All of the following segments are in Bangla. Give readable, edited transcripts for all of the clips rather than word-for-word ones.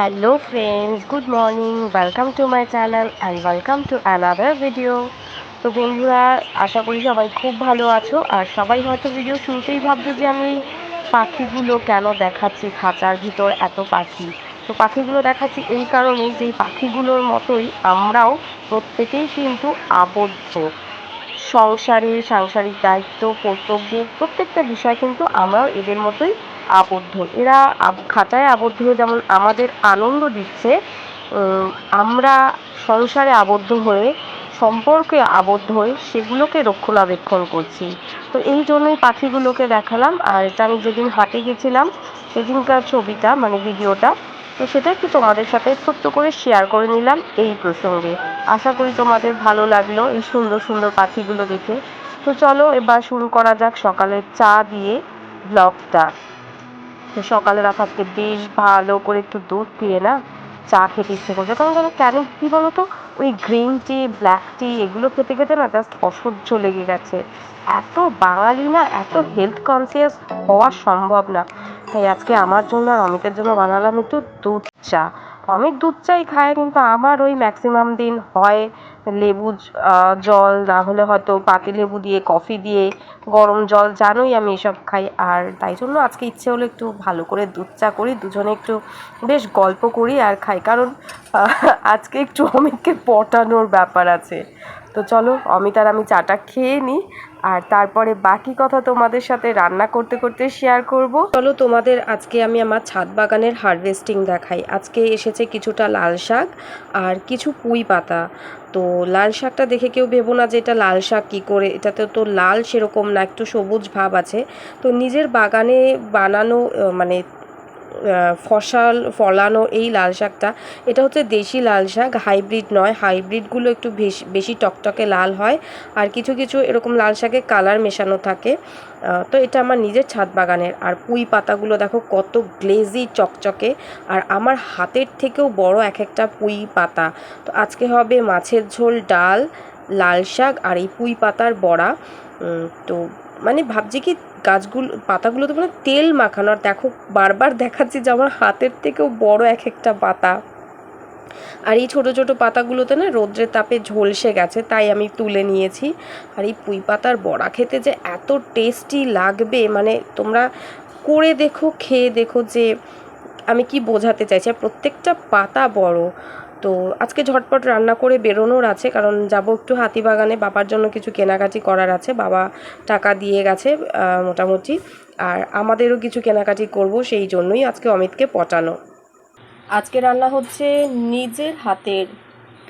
Hello friends, good morning. Welcome to my channel and welcome to another video. তো বন্ধুরা, আশা করি সবাই খুব ভালো আছো। আর সবাই হয়তো ভিডিও শুরুতেই ভাবছো যে আমি পাখিগুলো কেন দেখাচ্ছি, খাঁচার ভিতর এত পাখি। তো পাখিগুলো দেখাচ্ছি এই কারণেই যে এই পাখিগুলোর মতোই আমরাও প্রত্যেকেই কিন্তু আবদ্ধ সংসারে, সাংসারিক দায়িত্ব, কর্তব্য প্রত্যেকটা বিষয় কিন্তু আমরাও এদের মতোই আবদ্ধ। এরা খাঁচায় আবদ্ধ হয়ে যেমন আমাদের আনন্দ দিচ্ছে, আমরা সংসারে আবদ্ধ হয়ে, সম্পর্কে আবদ্ধ হয়ে সেগুলোকে রক্ষণাবেক্ষণ করছি। তো এই জন্যই পাখিগুলোকে দেখালাম। আর এটা আমি যেদিন হাটে গেছিলাম সেদিনকার ছবিটা, মানে ভিডিওটা, তো সেটা একটু তোমাদের সাথে ছোট্ট করে শেয়ার করে নিলাম এই প্রসঙ্গে। আশা করি তোমাদের ভালো লাগলো এই সুন্দর সুন্দর পাখিগুলো দেখে। তো চলো এবার শুরু করা যাক সকালের চা দিয়ে ব্লগটা। তো সকালে আজকে বেশ ভালো করে একটু দুধ দিয়ে না চা খেতে ইচ্ছে করছে, কারণ কেন কি বলতো, ওই গ্রিন টি, ব্ল্যাক টি এগুলো খেতে খেতে না জাস্ট অসহ্য লেগে গেছে। এত বাঙালি না, এত হেলথ কনসিয়াস হওয়া সম্ভব না। তাই আজকে আমার জন্য আর অমিতের জন্য বানালাম একটু দুধ চা। অমিত দুধ চাই খায়, কিন্তু আমার ওই ম্যাক্সিমাম দিন হয় লেবু জল, না হলে হয়তো পাতি লেবু দিয়ে, কফি দিয়ে, গরম জল, জানোই আমি এসব খাই। আর তাই জন্য আজকে ইচ্ছে হলো একটু ভালো করে দুধ চা করি, দুজনে একটু বেশ গল্প করি আর খাই, কারণ আজকে একটু অমিতকে পটানোর ব্যাপার আছে। তো চলো অমিত আর আমি চাটা খেয়ে নিই, আর তারপরে বাকি কথা তোমাদের সাথে রান্না করতে করতে শেয়ার করব। চলো তোমাদের আজকে আমি আমার ছাদ বাগানের হারভেস্টিং দেখাই। আজকে এসেছে কিছুটা লাল শাক আর কিছু পুঁই পাতা। তো লাল শাকটা দেখে কেউ ভেবো না যে এটা লাল শাক কী করে, এটাতে তো লাল সেরকম না, একটু সবুজ ভাব আছে। তো নিজের বাগানে বানানো, মানে ফলানো এই লাল শাকটা, এটা হচ্ছে দেশি লাল শাক, হাইব্রিড নয়। হাইব্রিডগুলো একটু বেশি টকটকে লাল হয়, আর কিছু কিছু এরকম লাল শাকে কালার মেশানো থাকে। তো এটা আমার নিজের ছাদ বাগানের। আর পুঁই পাতাগুলো দেখো কত গ্লেজি চকচকে, আর আমার হাতের থেকেও বড় এক একটা পুঁই পাতা। তো আজকে হবে মাছের ঝোল, ডাল, লাল শাক আর এই পুঁই পাতার বড়া। তো মানে ভাবছি কি, গাছগুলো, পাতাগুলো তো মানে তেল মাখানো, আর দেখো বারবার দেখাচ্ছি যে আমার হাতের থেকেও বড় এক একটা পাতা। আর এই ছোটো ছোটো পাতাগুলোতে না রোদ্রের তাপে ঝলসে গেছে, তাই আমি তুলে নিয়েছি। আর এই পুঁই পাতার বড়া খেতে যে এত টেস্টি লাগবে, মানে তোমরা করে দেখো, খেয়ে দেখো যে আমি কি বোঝাতে চাইছি। আর প্রত্যেকটা পাতা বড়। তো আজকে ঝটপট রান্না করে বেরোনোর আছে, কারণ যাব একটু হাতিবাগানে, বাবার জন্য কিছু কেনাকাটি করার আছে। বাবা টাকা দিয়ে গেছে মোটামুটি, আর আমাদেরও কিছু কেনাকাটি করব, সেই জন্যই আজকে অমিতকে পটানো। আজকে রান্না হচ্ছে নিজের হাতের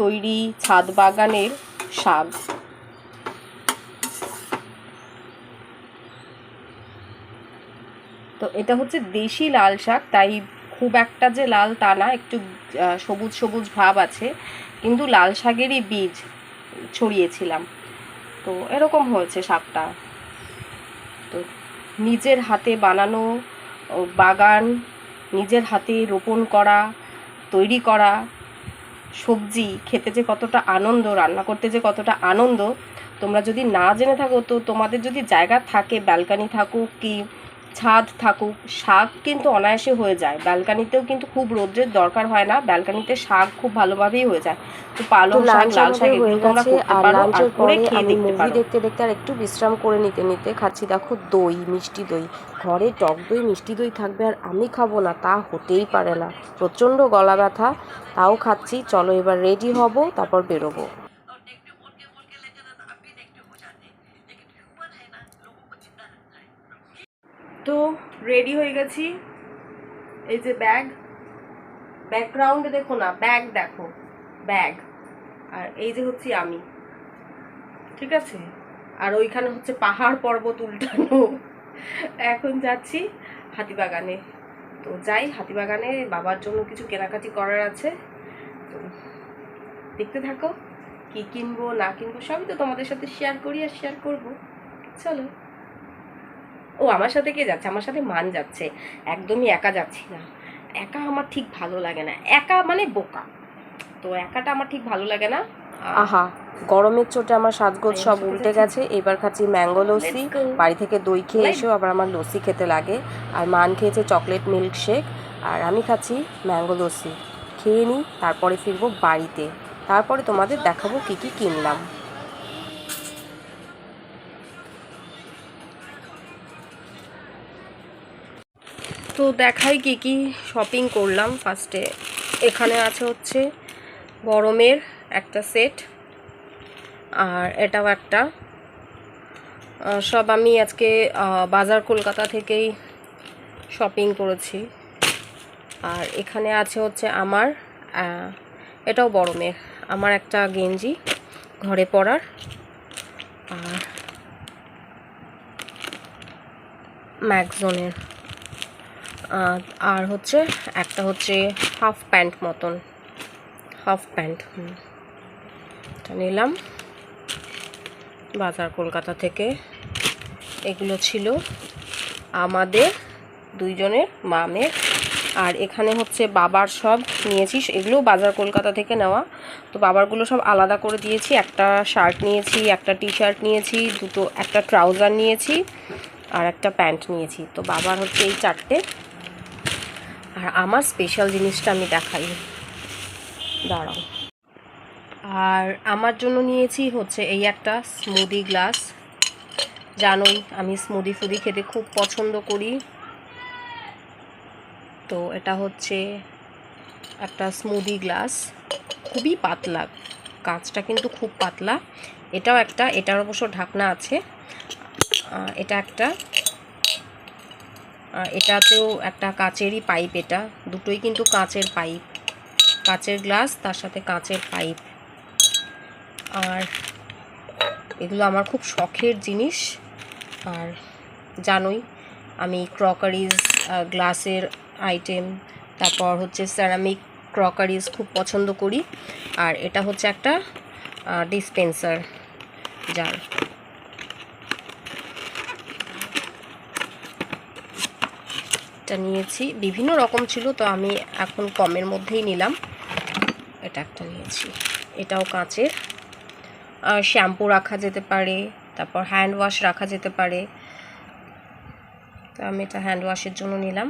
তৈরি ছাদ বাগানের শাক। তো এটা হচ্ছে দেশি লাল শাক, তাই খুব একটা যে লাল তা না, একটু সবুজ সবুজ ভাব আছে, কিন্তু লাল শাকেরই বীজ ছড়িয়েছিলাম, তো এরকম হয়েছে শাকটা। তো নিজের হাতে বানানো বাগান, নিজের হাতে রোপণ করা, তৈরি করা সবজি খেতে যে কতটা আনন্দ, রান্না করতে যে কতটা আনন্দ, তোমরা যদি না জেনে থাকো, তো তোমাদের যদি জায়গা থাকে, ব্যালকানি থাকুক কি ছাদ থাকুক, শাক কিন্তু অনায়াসে হয়ে যায়। ব্যালকানিতেও কিন্তু খুব রোদ্রের দরকার হয় না, ব্যালকানিতে শাক খুব ভালোভাবেই হয়ে যায়। তো পালং শাক, লাল শাক এগুলো তোমরা করতে পারো, আর করে খেয়ে দেখতে পারো। দেখতে দেখতে আর একটু বিশ্রাম করে নিতে নিতে খাচ্ছি দেখো দই, মিষ্টি দই। ঘরে টক দই, মিষ্টি দই থাকবে আর আমি খাবো না, তা হতেই পারে না। প্রচণ্ড গলা ব্যথা, তাও খাচ্ছি। চলো এবার রেডি হব, তারপর বেরোবো। তো রেডি হয়ে গেছি, এই যে ব্যাগ, ব্যাকগ্রাউন্ডে দেখো না, ব্যাগ দেখো, ব্যাগ, আর এই যে হচ্ছে আমি, ঠিক আছে। আর ওইখানে হচ্ছে পাহাড় পর্বত উল্টানো। এখন যাচ্ছি হাতিবাগানে। তো যাই হাতিবাগানে, বাবার জন্য কিছু কেনাকাটি করার আছে। তো দেখতে থাকো, কি কিনবো না কিনবো সবই তো তোমাদের সাথে শেয়ার করি আর শেয়ার করবো। চলো। ও আমার সাথে কে যাচ্ছে? আমার সাথে মান যাচ্ছে। একদমই একা যাচ্ছি না, একা আমার ঠিক ভালো লাগে না, একা মানে বোকা। তো একাটা আমার ঠিক ভালো লাগে না। আহা, গরমের চোটে আমার সাজগোজ সব উল্টে গেছে। এবার খাচ্ছি ম্যাঙ্গো লস্যি। বাড়ি থেকে দই খেয়ে এসেও আবার আমার লস্যি খেতে লাগে। আর মান খেয়েছে চকলেট মিল্ক শেক। আর আমি খাচ্ছি ম্যাঙ্গো লস্যি। খেয়ে নিই, তারপরে ফিরবো বাড়িতে, তারপরে তোমাদের দেখাবো কী কী কিনলাম। তো দেখাই কী কী শপিং করলাম। ফার্স্টে এখানে আছে হচ্ছে গরমের একটা সেট, আর এটাও একটা। সব আমি আজকে বাজার কলকাতা থেকেই শপিং করেছি। আর এখানে আছে হচ্ছে আমার এটাও গরমের আমার একটা গেঞ্জি ঘরে পরার, আর ম্যাগজনের, আর হচ্ছে একটা হচ্ছে হাফ প্যান্ট মতন, হাফ প্যান্ট এটা নিলাম বাজার কলকাতা থেকে। এগুলো ছিল আমাদের দুইজনের মামের। আর এখানে হচ্ছে বাবার সব নিয়েছি, এগুলো বাজার কলকাতা থেকে নেওয়া। তো বাবারগুলো সব আলাদা করে দিয়েছি। একটা শার্ট নিয়েছি, একটা টি শার্ট নিয়েছি, একটা ট্রাউজার নিয়েছি, আর একটা প্যান্ট নিয়েছি। তো বাবার হচ্ছে এই 4টে। আর আমার স্পেশাল জিনিসটা আমি দেখাই, দাঁড়াও। আর আমার জন্য নিয়েছি হচ্ছে এই একটা স্মুদি গ্লাস। জানোই আমি স্মুদি ফুদি খেতে খুব পছন্দ করি। তো এটা হচ্ছে একটা স্মুদি গ্লাস, খুবই পাতলা, কাঁচটা কিন্তু খুব পাতলা। এটাও একটা, এটার অবশ্য ঢাকনা আছে। এটা একটা, এটাতেও একটা কাচেরই পাইপ। এটা দুটোই কিন্তু কাচের পাইপ, কাচের গ্লাস তার সাথে কাচের পাইপ। আর এগুলো আমার খুব শখের জিনিস। আর জানোই আমি ক্রকারিজ, গ্লাসের আইটেম, তারপর হচ্ছে সেরামিক ক্রকারিজ খুব পছন্দ করি। আর এটা হচ্ছে একটা ডিসপেন্সার জার। এটা নিয়েছি, বিভিন্ন রকম ছিল, তো আমি এখন কমের মধ্যেই নিলাম। এটা একটা নিয়েছি, এটাও কাঁচের। শ্যাম্পু রাখা যেতে পারে, তারপর হ্যান্ড ওয়াশ রাখা যেতে পারে। তো আমি এটা হ্যান্ড ওয়াশের জন্য নিলাম।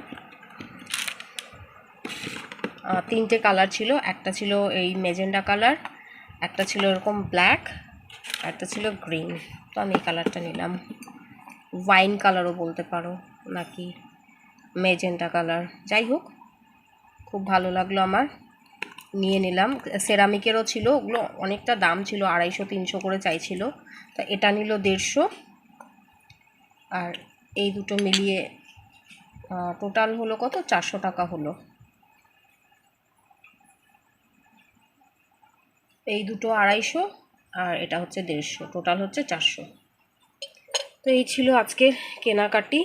3টে কালার ছিল, একটা ছিল এই মেজেন্ডা কালার, একটা ছিল এরকম ব্ল্যাক, একটা ছিল গ্রিন। তো আমি এই কালারটা নিলাম, ওয়াইন কালারও বলতে পারো, নাকি মেজেন্ডা কালার, যাই হোক খুব ভালো লাগলো আমার, নিয়ে নিলাম। সেরামিকেরও ছিল, ওগুলো অনেকটা দাম ছিল, 250-300 করে চাইছিল। তা এটা নিল 150। আর এই দুটো মিলিয়ে টোটাল হলো কত, 400 টাকা হলো। এই দুটো 250 আর এটা হচ্ছে 150, টোটাল হচ্ছে 400। তো এই ছিল আজকের কেনাকাটি।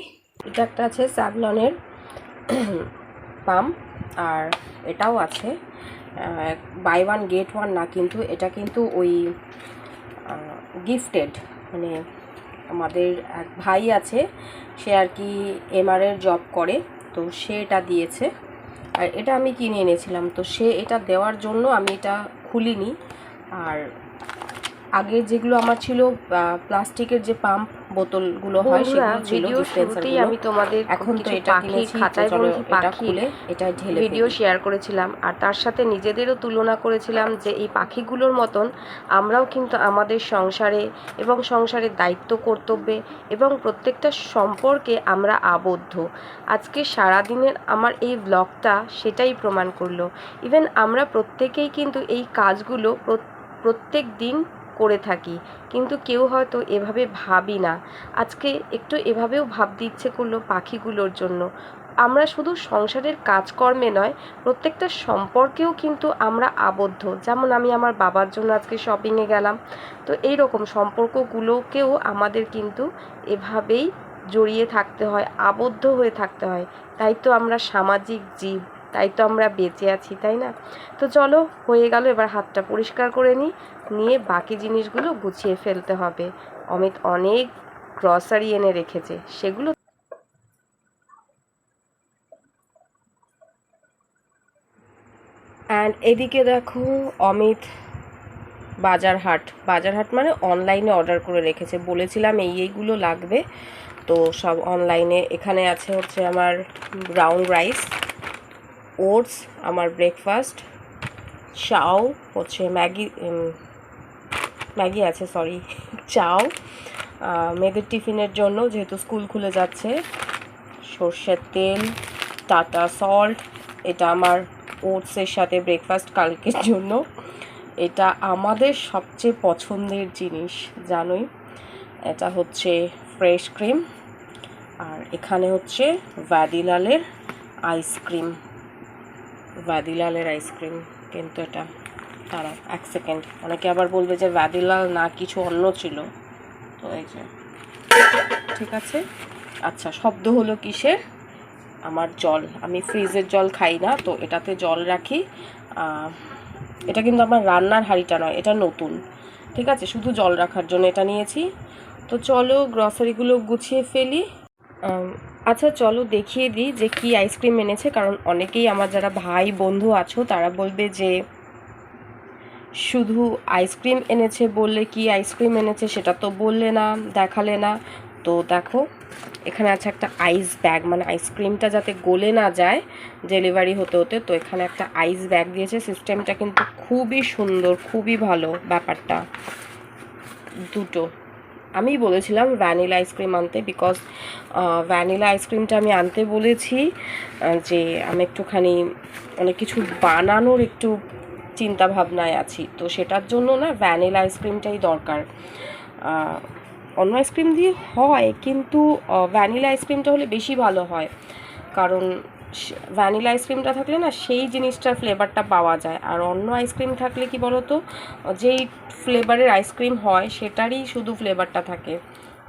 এটা একটা আছে স্যাভলনের পাম্প, আর এটাও আছে বাই ওয়ান গেট ওয়ান না, কিন্তু এটা কিন্তু ওই গিফটেড, মানে আমাদের এক ভাই আছে, সে আর কি এমআরের জব করে, তো সে এটা দিয়েছে। আর এটা আমি কিনে এনেছিলাম, তো সে এটা দেওয়ার জন্য আমি এটা খুলিনি। আর আগে যেগুলো আমার ছিল প্লাস্টিকের যে পাম্প বোতলগুলো হয়, সেগুলো ছিল ডিসপেন্সারগুলো। আমি তোমাদের এখন তো এটা কিনেছি, খাঁচায় বন্দি পাখি এটা ঢেলে ভিডিও শেয়ার করেছিলাম। আর তার সাথে নিজেদেরও তুলনা করেছিলাম যে এই পাখিগুলোর মতন আমরাও কিন্তু আমাদের সংসারে এবং সংসারের দায়িত্ব কর্তব্যে এবং প্রত্যেকটা সম্পর্কে আমরা আবদ্ধ। আজকে সারাদিনের আমার এই ব্লগটা সেটাই প্রমাণ করলো। ইভেন আমরা প্রত্যেকেই কিন্তু এই কাজগুলো প্রত্যেক দিন করে থাকি, কিন্তু কেউ হয়তো এভাবে ভাবি না। আজকে একটু এভাবেও ভাবতে ইচ্ছে করলো পাখিগুলোর জন্য। আমরা শুধু সংসারের কাজকর্মে নয়, প্রত্যেকটা সম্পর্কেও কিন্তু আমরা আবদ্ধ। যেমন আমি আমার বাবার জন্য আজকে শপিংয়ে গেলাম, তো এই রকম সম্পর্কগুলোকেও আমাদের কিন্তু এভাবেই জড়িয়ে থাকতে হয়, আবদ্ধ হয়ে থাকতে হয়। তাই তো আমরা সামাজিক জীব, তাই তো আমরা বেঁচে আছি, তাই না? তো চলো, হয়ে গেল, এবার হাতটা পরিষ্কার করে নিয়ে বাকি জিনিসগুলো গুছিয়ে ফেলতে হবে। অমিত অনেক গ্রসারি এনে রেখেছে, সেগুলো। অ্যান্ড এদিকে দেখো অমিত বাজারহাট মানে অনলাইনে অর্ডার করে রেখেছে। বলেছিলাম এইগুলো লাগবে, তো সব অনলাইনে। এখানে আছে হচ্ছে আমার ব্রাউন রাইস, ওটস আমার ব্রেকফাস্ট, চাও হচ্ছে ম্যাগি আছে সরি চাও মেয়েদের টিফিনের জন্য যেহেতু স্কুল খুলে যাচ্ছে, সর্ষের তেল, টাটা সল্ট, এটা আমার ওটসের সাথে ব্রেকফাস্ট কালকের জন্য। এটা আমাদের সবচেয়ে পছন্দের জিনিস জানোই। এটা হচ্ছে ফ্রেশ ক্রিম, আর এখানে হচ্ছে ভ্যানিলালের আইসক্রিম, কিন্তু এটা তারা এক সেকেন্ড, অনেকে আবার বলবে যে ভ্যানিলাল না কিছু অন্য ছিল, তো এই যে ঠিক আছে। আচ্ছা, শব্দ হলো কিসের? আমার জল, আমি ফ্রিজের জল খাই না, তো এটাতে জল রাখি। এটা কিন্তু আমার রান্নার হাঁড়িটা নয়, এটা নতুন, ঠিক আছে, শুধু জল রাখার জন্য এটা নিয়েছি। তো চলো গ্রসারিগুলো গুছিয়ে ফেলি। আচ্ছা চলো দেখিয়ে দিই যে কি আইসক্রিম এনেছে, কারণ অনেকেই আমার যারা ভাই বন্ধু আছো তারা বলবে যে শুধু আইসক্রিম এনেছে বললে কি আইসক্রিম এনেছে সেটা তো বললে না, দেখালে না। তো দেখো এখানে আছে একটা আইস ব্যাগ, মানে আইসক্রিমটা যাতে গলে না যায় ডেলিভারি হতে হতে, তো এখানে একটা আইস ব্যাগ দিয়েছে। সিস্টেমটা কিন্তু খুবই সুন্দর, খুবই ভালো ব্যাপারটা। দুটো আমি বলেছিলাম ভ্যানিলা আইসক্রিম আনতে, বিকজ ভ্যানিলা আইসক্রিমটা আমি আনতে বলেছি যে আমি একটুখানি অনেক কিছু বানানোর একটু চিন্তা ভাবনায় আছি, তো সেটার জন্য না ভ্যানিলা আইসক্রিমটাই দরকার। অন্য আইসক্রিম দিয়ে হয়, কিন্তু ভ্যানিলা আইসক্রিমটা হলে বেশি ভালো হয়, কারণ ভ্যানিলা আইসক্রিমটা থাকলে না সেই জিনিসটার ফ্লেভারটা পাওয়া যায়, আর অন্য আইসক্রিম থাকলে কি বলো তো, যেই ফ্লেভারের আইসক্রিম হয় সেটারই শুধু ফ্লেভারটা থাকে।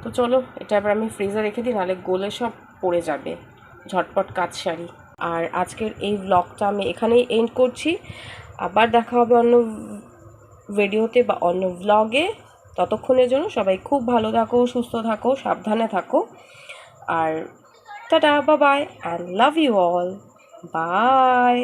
তো চলো এটা এবার আমি ফ্রিজে রেখে দিই, নাহলে গলে সব পড়ে যাবে, ঝটপট কাজ সারি। আর আজকের এই ব্লগটা আমি এখানেই এন্ড করছি, আবার দেখা হবে অন্য ভিডিওতে বা অন্য ব্লগে। ততক্ষণের জন্য সবাই খুব ভালো থাকো, সুস্থ থাকো, সাবধানে থাকো, আর tata, bye bye, and love you all, by.